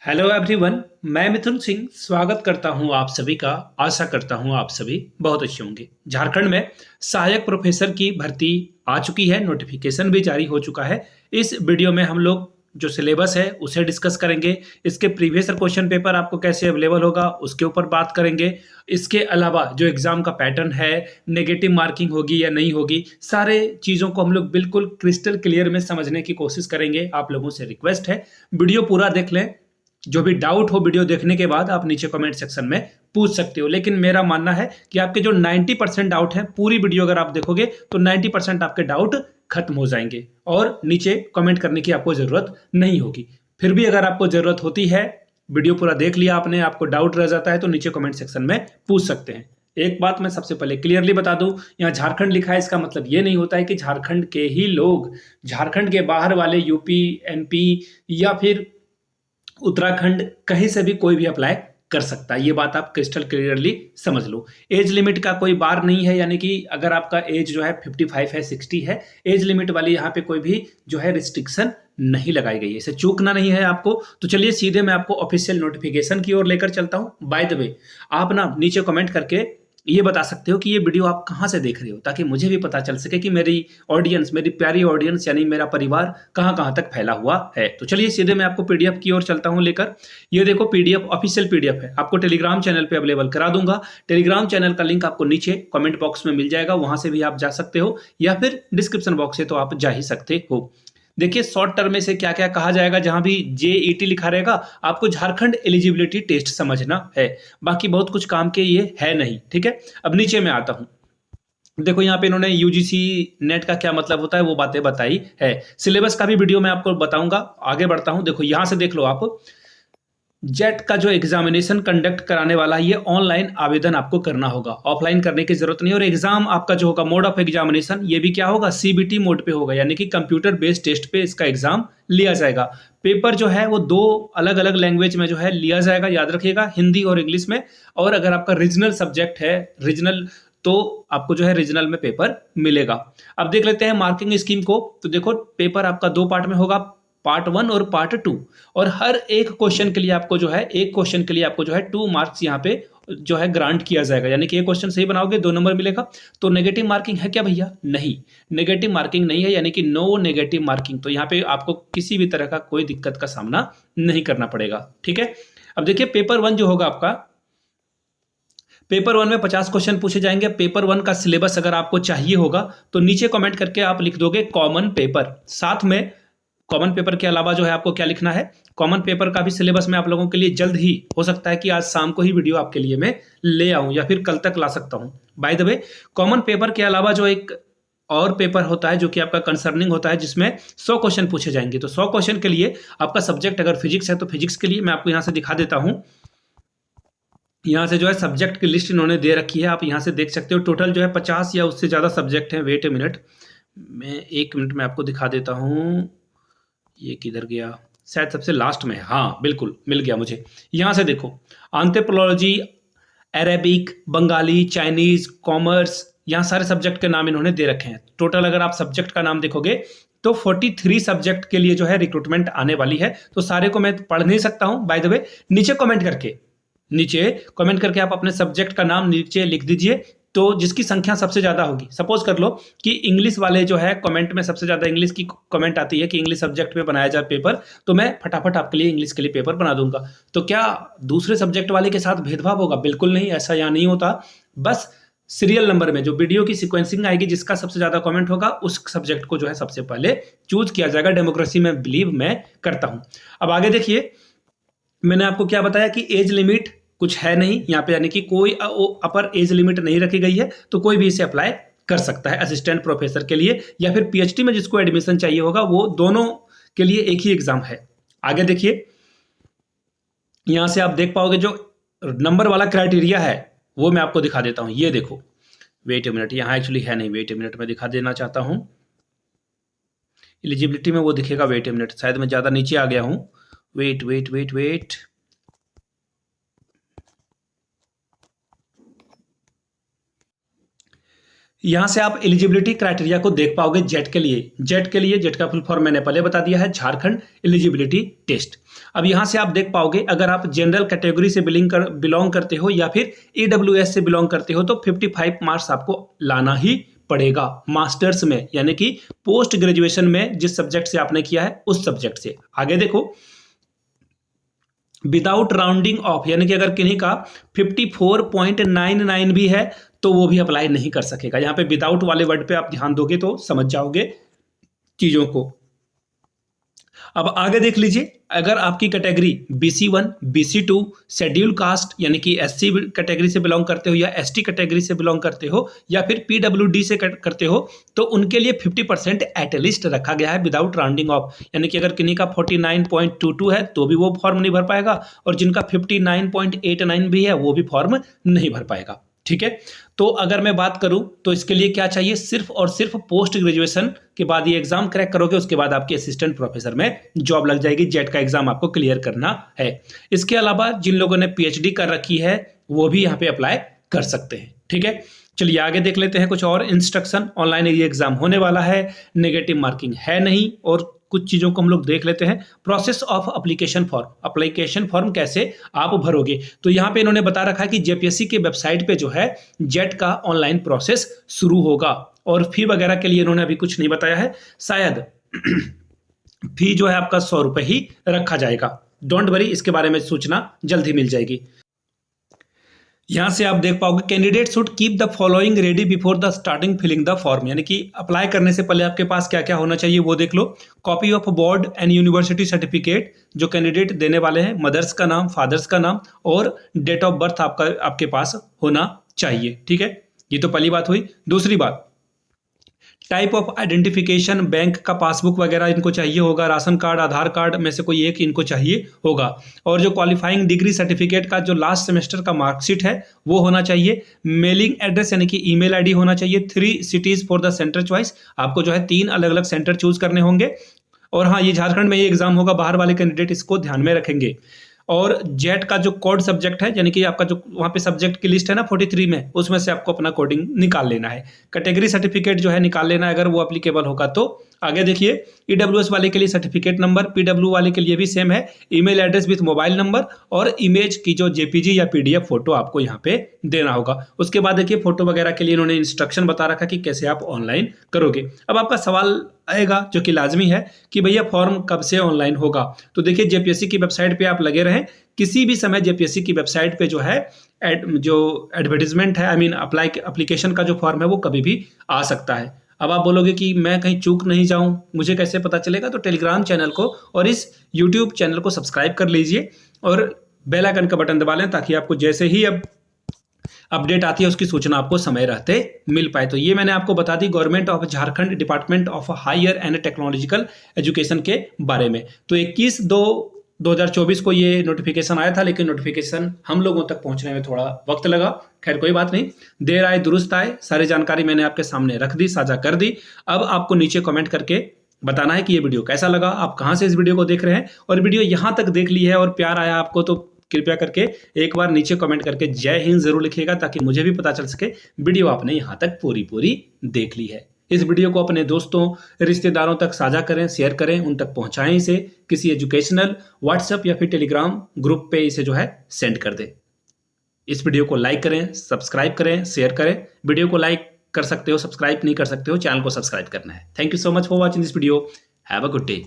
Hello everyone. मैं मिथुन सिंह स्वागत करता हूं आप सभी का। आशा करता हूं आप सभी बहुत अच्छे होंगे। झारखंड में सहायक प्रोफेसर की भर्ती आ चुकी है, नोटिफिकेशन भी जारी हो चुका है। इस वीडियो में हम लोग जो सिलेबस है उसे डिस्कस करेंगे। इसके प्रीवियस क्वेश्चन पेपर आपको कैसे अवेलेबल होगा उसके ऊपर बात करेंगे। इसके अलावा जो एग्जाम का पैटर्न है, नेगेटिव मार्किंग होगी या नहीं होगी, सारे चीज़ों को हम लोग बिल्कुल क्रिस्टल क्लियर में समझने की कोशिश करेंगे। आप लोगों से रिक्वेस्ट है वीडियो पूरा देख लें। जो भी डाउट हो वीडियो देखने के बाद आप नीचे कमेंट सेक्शन में पूछ सकते हो, लेकिन मेरा मानना है कि आपके जो 90% डाउट है, पूरी वीडियो अगर आप देखोगे तो 90% आपके डाउट खत्म हो जाएंगे और नीचे कमेंट करने की आपको जरूरत नहीं होगी। फिर भी अगर आपको जरूरत होती है, वीडियो पूरा देख लिया आपने, आपको डाउट रह जाता है तो नीचे कमेंट सेक्शन में पूछ सकते हैं। एक बात मैं सबसे पहले क्लियरली बता दूं, यहाँ झारखंड लिखा है, इसका मतलब ये नहीं होता है कि झारखंड के ही लोग, झारखंड के बाहर वाले यूपी, एमपी या फिर उत्तराखंड, कहीं से भी कोई भी अप्लाई कर सकता है। ये बात आप क्रिस्टल क्लियरली समझ लो। एज लिमिट का कोई बार नहीं है, यानी कि अगर आपका एज जो है 55 है, 60 है, एज लिमिट वाली यहाँ पे कोई भी जो है रिस्ट्रिक्शन नहीं लगाई गई है। इसे चूकना नहीं है आपको। तो चलिए सीधे मैं आपको ऑफिशियल नोटिफिकेशन की ओर लेकर चलता हूँ। बाय द वे, आप ना नीचे कमेंट करके ये बता सकते हो कि ये वीडियो आप कहाँ से देख रहे हो, ताकि मुझे भी पता चल सके कि मेरी ऑडियंस, मेरी प्यारी ऑडियंस यानी मेरा परिवार कहाँ कहाँ तक फैला हुआ है। तो चलिए सीधे मैं आपको पीडीएफ की ओर चलता हूँ लेकर। ये देखो पीडीएफ, ऑफिशियल पीडीएफ है, आपको टेलीग्राम चैनल पे अवेलेबल करा दूंगा। टेलीग्राम चैनल का लिंक आपको नीचे कमेंट बॉक्स में मिल जाएगा, वहां से भी आप जा सकते हो, या फिर डिस्क्रिप्शन बॉक्स से तो आप जा ही सकते हो। देखिए शॉर्ट टर्म में से क्या क्या कहा जाएगा, जहां भी जेईटी लिखा रहेगा आपको झारखंड एलिजिबिलिटी टेस्ट समझना है। बाकी बहुत कुछ काम के ये है नहीं, ठीक है। अब नीचे में आता हूं। देखो यहाँ पे इन्होंने यूजीसी नेट का क्या मतलब होता है वो बातें बताई है। सिलेबस का भी वीडियो मैं आपको बताऊंगा। आगे बढ़ता हूं, देखो यहां से देख लो आप। जेट का जो एग्जामिनेशन कंडक्ट कराने वाला है, ये ऑनलाइन आवेदन आपको करना होगा, ऑफलाइन करने की जरूरत नहीं। और एग्जाम आपका जो होगा, मोड ऑफ एग्जामिनेशन, ये भी क्या होगा, सीबीटी मोड पे होगा, यानी कि कंप्यूटर बेस्ड टेस्ट पे इसका एग्जाम लिया जाएगा। पेपर जो है वो दो अलग अलग लैंग्वेज में जो है लिया जाएगा, याद रखिएगा, हिंदी और इंग्लिश में। और अगर आपका रीजनल सब्जेक्ट है, रीजनल, तो आपको जो है रीजनल में पेपर मिलेगा। अब देख लेते हैं मार्किंग स्कीम को। तो देखो पेपर आपका दो पार्ट में होगा, पार्ट 1 और पार्ट 2। और हर एक क्वेश्चन के लिए आपको जो है, एक क्वेश्चन के लिए आपको जो है 2 मार्क्स यहाँ पे जो है ग्रांट किया जाएगा, यानी कि एक क्वेश्चन सही बनाओगे 2 नंबर मिलेगा। तो नेगेटिव मार्किंग है क्या भैया? नहीं, नेगेटिव मार्किंग नहीं है, यानी कि नो नेगेटिव मार्किंग। तो यहाँ पे आपको किसी भी तरह का कोई दिक्कत का सामना नहीं करना पड़ेगा, ठीक है। अब देखिए पेपर 1 जो होगा आपका, पेपर 1 में 50 क्वेश्चन पूछे जाएंगे। पेपर 1 का सिलेबस अगर आपको चाहिए होगा तो नीचे कमेंट करके आप लिख दोगे कॉमन पेपर। साथ में कॉमन पेपर के अलावा जो है आपको क्या लिखना है, कॉमन पेपर का भी सिलेबस मैं आप लोगों के लिए जल्द ही, हो सकता है कि आज शाम को ही वीडियो आपके लिए मैं ले आऊं या फिर कल तक ला सकता हूं। By the way, common paper के अलावा जो एक और पेपर होता है जो कि आपका कंसर्निंग होता है, जिसमें 100 क्वेश्चन पूछे जाएंगे। तो 100 क्वेश्चन के लिए आपका सब्जेक्ट अगर फिजिक्स है तो फिजिक्स के लिए मैं आपको यहाँ से दिखा देता हूँ। यहाँ से जो है सब्जेक्ट की लिस्ट इन्होंने दे रखी है, आप यहाँ से देख सकते हो। टोटल जो है 50 या उससे ज़्यादा सब्जेक्ट हैं। वेट ए मिनट, मैं 1 मिनट में आपको दिखा देता हूँ। ये किधर गया, शायद सबसे लास्ट में है। हाँ बिल्कुल मिल गया मुझे। यहाँ से देखो, anthropology, Arabic, Bengali, Chinese, commerce, यहाँ सारे सब्जेक्ट के नाम इन्होंने दे रखे हैं। टोटल अगर आप सब्जेक्ट का नाम देखोगे तो 43 सब्जेक्ट के लिए जो है रिक्रूटमेंट आने वाली है। तो सारे को मैं पढ़ नहीं सकता हूँ। बाय द वे, नीचे कमेंट करके आप अपने सब्जेक्ट का नाम नीचे लिख दीजिए। तो जिसकी संख्या सबसे ज्यादा होगी, सपोज कर लो कि इंग्लिश वाले जो है कमेंट में सबसे ज्यादा इंग्लिश की कमेंट आती है कि इंग्लिश सब्जेक्ट पे बनाया जाए पेपर, तो मैं फटाफट आपके लिए इंग्लिश के लिए पेपर बना दूंगा। तो क्या दूसरे सब्जेक्ट वाले के साथ भेदभाव होगा? बिल्कुल नहीं, ऐसा यहाँ नहीं होता। बस सीरियल नंबर में जो वीडियो की सीक्वेंसिंग आएगी, जिसका सबसे ज्यादा कमेंट होगा उस सब्जेक्ट को जो है सबसे पहले चूज किया जाएगा। डेमोक्रेसी में बिलीव मैं करता हूं। अब आगे देखिए, मैंने आपको क्या बताया कि एज लिमिट कुछ है नहीं यहाँ पे, यानी कि कोई अपर एज लिमिट नहीं रखी गई है, तो कोई भी इसे अप्लाई कर सकता है असिस्टेंट प्रोफेसर के लिए, या फिर पीएचडी में जिसको एडमिशन चाहिए होगा, वो दोनों के लिए एक ही एग्जाम है। आगे देखिए, यहां से आप देख पाओगे जो नंबर वाला क्राइटेरिया है वो मैं आपको दिखा देता हूं। ये देखो, वेट ए मिनट, यहाँ एक्चुअली है नहीं, वेट ए मिनट में दिखा देना चाहता हूं। एलिजिबिलिटी में वो दिखेगा, वेट ए मिनट, शायद मैं ज्यादा नीचे आ गया हूं। वेट वेट वेट वेट, यहाँ से आप एलिजिबिलिटी क्राइटेरिया को देख पाओगे जेट के लिए। जेट का फुल फॉर्म मैंने पहले बता दिया है, झारखंड एलिजिबिलिटी टेस्ट। अब यहाँ से आप देख पाओगे अगर आप जनरल कैटेगरी से बिलोंग करते हो या फिर ईडब्ल्यूएस से बिलोंग करते हो तो 55 मार्क्स आपको लाना ही पड़ेगा मास्टर्स में, यानी कि पोस्ट ग्रेजुएशन में जिस सब्जेक्ट से आपने किया है उस सब्जेक्ट से। आगे देखो, विदाउट राउंडिंग ऑफ, यानी कि अगर किन्हीं का 54.99 भी है तो वो भी अप्लाई नहीं कर सकेगा। यहाँ पे विदाउट वाले वर्ड पे आप ध्यान दोगे तो समझ जाओगे चीजों को। अब आगे देख लीजिए, अगर आपकी category BC1, BC2, schedule caste यानी कि SC कैटेगरी से बिलोंग करते हो या ST कैटेगरी से बिलोंग करते हो या फिर PWD से करते हो तो उनके लिए 50% एटलिस्ट रखा गया है विदाउट राउंडिंग ऑफ, यानी कि अगर किन्हीं का 49.22 है तो भी वो फॉर्म नहीं भर पाएगा और जिनका 59.89 भी है वो भी फॉर्म नहीं भर पाएगा। ठीक है, तो अगर मैं बात करूं तो इसके लिए क्या चाहिए, सिर्फ और सिर्फ पोस्ट ग्रेजुएशन के बाद ये एग्जाम क्रैक करोगे, उसके बाद आपकी असिस्टेंट प्रोफेसर में जॉब लग जाएगी। जेट का एग्जाम आपको क्लियर करना है। इसके अलावा जिन लोगों ने PhD कर रखी है वो भी यहाँ पे अप्लाई कर सकते हैं। ठीक है, चलिए आगे देख लेते हैं कुछ और इंस्ट्रक्शन। ऑनलाइन ये एग्जाम होने वाला है, नेगेटिव मार्किंग है नहीं, और कुछ चीज़ों को हम लोग देख लेते हैं। प्रोसेस ऑफ एप्लीकेशन फॉर्म कैसे आप भरोगे, तो यहाँ पे इन्होंने बता रखा है कि JPSC के वेबसाइट पे जो है जेट का ऑनलाइन प्रोसेस शुरू होगा और फी वगैरह के लिए इन्होंने अभी कुछ नहीं बताया है। शायद फी जो है आपका 100 रुपये ही रखा जाएगा। डोंट वरी, इसके बारे में सूचना जल्द ही मिल जाएगी। यहां से आप देख पाओगे candidate should keep the following ready before the starting filling the form, यानी कि अप्लाई करने से पहले आपके पास क्या क्या होना चाहिए वो देख लो। Copy of board and university certificate, जो कैंडिडेट देने वाले हैं, मदर्स का नाम, फादर्स का नाम और डेट ऑफ बर्थ आपके पास होना चाहिए। ठीक है, ये तो पहली बात हुई। दूसरी बात, टाइप ऑफ आइडेंटिफिकेशन, बैंक का पासबुक वगैरह इनको चाहिए होगा, राशन कार्ड, आधार कार्ड में से कोई एक इनको चाहिए होगा, और जो क्वालिफाइंग डिग्री सर्टिफिकेट का जो लास्ट सेमेस्टर का मार्कशीट है वो होना चाहिए। मेलिंग एड्रेस यानी कि ईमेल आईडी होना चाहिए। 3 cities for the centre choice, आपको जो है 3 अलग अलग सेंटर चूज करने होंगे। और हाँ, ये झारखंड में ये एग्जाम होगा, बाहर वाले कैंडिडेट इसको ध्यान में रखेंगे। और जेट का जो कोड सब्जेक्ट है, यानी कि आपका जो वहाँ पे सब्जेक्ट की लिस्ट है ना 43 में, उसमें से आपको अपना कोडिंग निकाल लेना है। कैटेगरी सर्टिफिकेट जो है निकाल लेना है अगर वो एप्लीकेबल होगा तो। आगे देखिए, EWS वाले के लिए सर्टिफिकेट नंबर, PW वाले के लिए भी सेम है, email address with mobile number और इमेज की जो JPG या PDF फोटो आपको यहाँ पे देना होगा। उसके बाद देखिए फोटो वगैरह के लिए इन्होंने इंस्ट्रक्शन बता रखा कि कैसे आप ऑनलाइन करोगे। अब आपका सवाल आएगा जो कि लाजमी है कि भैया फॉर्म कब से ऑनलाइन होगा, तो देखिए JPSC की वेबसाइट पे आप लगे रहें, किसी भी समय JPSC की वेबसाइट पे जो है जो एडवर्टीजमेंट है, एप्लीकेशन का जो फॉर्म है वो कभी भी आ सकता है। अब आप बोलोगे कि मैं कहीं चूक नहीं जाऊं, मुझे कैसे पता चलेगा, तो टेलीग्राम चैनल को और इस यूट्यूब चैनल को सब्सक्राइब कर लीजिए और बेल आइकन का बटन दबा लें ताकि आपको जैसे ही अब अपडेट आती है उसकी सूचना आपको समय रहते मिल पाए। तो ये मैंने आपको बता दी government of Jharkhand department of higher and technological education के बारे में। तो 21/2/2024 को ये नोटिफिकेशन आया था, लेकिन नोटिफिकेशन हम लोगों तक पहुंचने में थोड़ा वक्त लगा। खैर कोई बात नहीं, देर आए दुरुस्त आए, सारी जानकारी मैंने आपके सामने रख दी, साझा कर दी। अब आपको नीचे कमेंट करके बताना है कि ये वीडियो कैसा लगा, आप कहाँ से इस वीडियो को देख रहे हैं, और वीडियो यहाँ तक देख ली है और प्यार आया आपको तो कृपया करके एक बार नीचे कमेंट करके जय हिंद जरूर लिखिएगा ताकि मुझे भी पता चल सके वीडियो आपने यहाँ तक पूरी देख ली है। इस वीडियो को अपने दोस्तों, रिश्तेदारों तक साझा करें, शेयर करें, उन तक पहुंचाएं इसे, किसी एजुकेशनल व्हाट्सएप या फिर टेलीग्राम ग्रुप पे इसे जो है सेंड कर दें। इस वीडियो को लाइक करें, सब्सक्राइब करें, शेयर करें। वीडियो को लाइक कर सकते हो, सब्सक्राइब नहीं कर सकते हो, चैनल को सब्सक्राइब करना है। Thank you so much for watching this video. Have a good day.